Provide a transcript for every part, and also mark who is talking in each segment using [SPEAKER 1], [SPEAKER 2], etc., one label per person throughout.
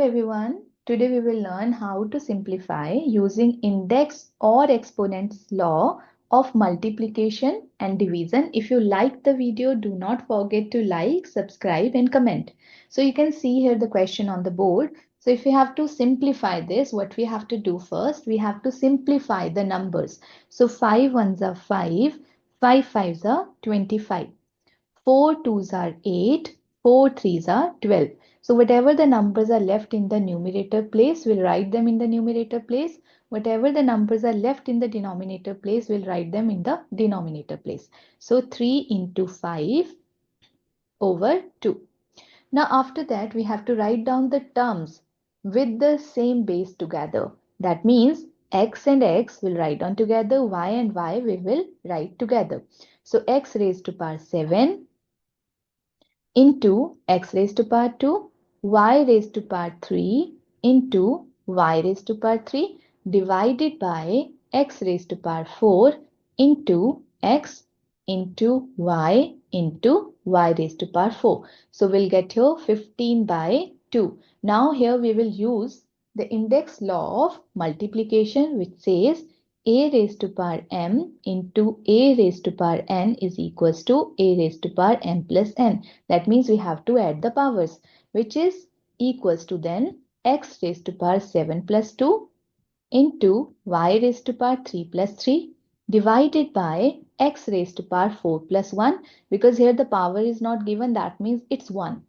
[SPEAKER 1] everyone. Today we will learn how to simplify using index or exponents law of multiplication and division. If you like the video, do not forget to like, subscribe and comment. So you can see here the question on the board. So if we have to simplify this, what we have to do first, we have to simplify the numbers. So 5 ones are 5, 5 fives are 25. 4 twos are 8, 4 threes are 12. So whatever the numbers are left in the numerator place, we'll write them in the numerator place. Whatever the numbers are left in the denominator place, we'll write them in the denominator place. So 3 into 5 over 2. Now after that, we have to write down the terms with the same base together. That means x and x will write down together, y and y we will write together. So x raised to power 7 into x raised to power 2, y raised to power 3 into y raised to power 3 divided by x raised to power 4 into x into y raised to power 4. So we'll get here 15 by 2. Now here we will use the index law of multiplication, which says a raised to power m into a raised to power n is equals to a raised to power m plus n. That means we have to add the powers, which is equals to then x raised to power 7 plus 2 into y raised to power 3 plus 3 divided by x raised to power 4 plus 1, because here the power is not given, that means it's 1,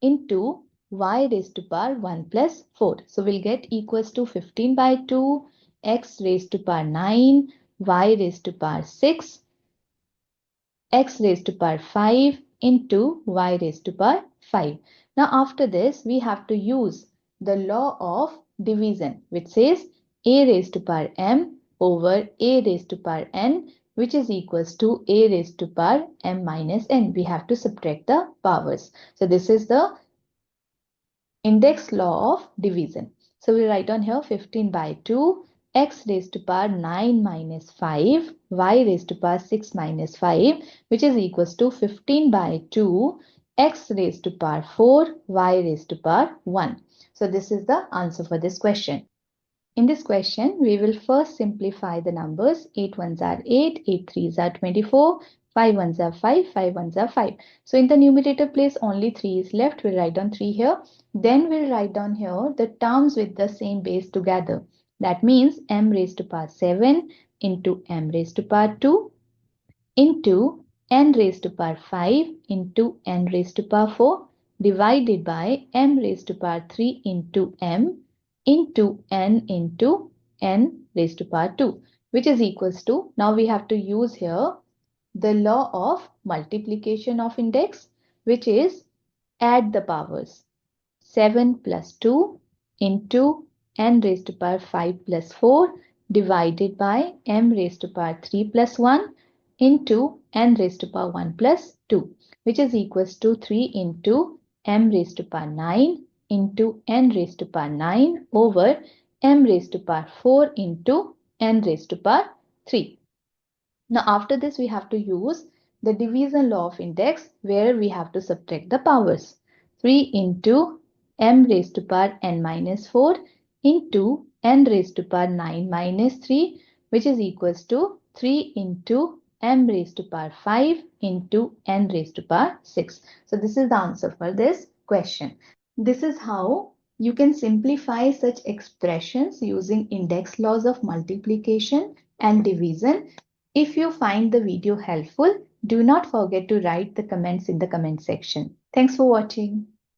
[SPEAKER 1] into y raised to power 1 plus 4. So we'll get equals to 15 by 2, x raised to power 9, y raised to power 6, x raised to power 5 into y raised to power 5. Now after this, we have to use the law of division, which says a raised to power m over a raised to power n, which is equals to a raised to power m minus n. We have to subtract the powers. So this is the index law of division. So we write on here 15 by 2, x raised to power 9 minus 5, y raised to power 6 minus 5, which is equals to 15 by 2, x raised to power 4, y raised to power 1. So this is the answer for this question. In this question, we will first simplify the numbers. 8 ones are 8, 8 threes are 24, 5 ones are 5, 5 ones are 5. So in the numerator place, only 3 is left. We'll write down 3 here. Then we'll write down here the terms with the same base together. That means m raised to power 7 into m raised to power 2 into n raised to power 5 into n raised to power 4 divided by m raised to power 3 into m into n raised to power 2, which is equals to, now we have to use here the law of multiplication of index, which is add the powers. 7 plus 2 into n raised to power 5 plus 4 divided by m raised to power 3 plus 1 into n raised to power 1 plus 2, which is equals to 3 into m raised to power 9 into n raised to power 9 over m raised to power 4 into n raised to power 3. Now after this, we have to use the division law of index, where we have to subtract the powers. 3 into m raised to power n minus 4 into n raised to power 9 minus 3, which is equals to 3 into m raised to power 5 into n raised to power 6. So this is the answer for this question. This is how you can simplify such expressions using index laws of multiplication and division. If you find the video helpful, do not forget to write the comments in the comment section. Thanks for watching.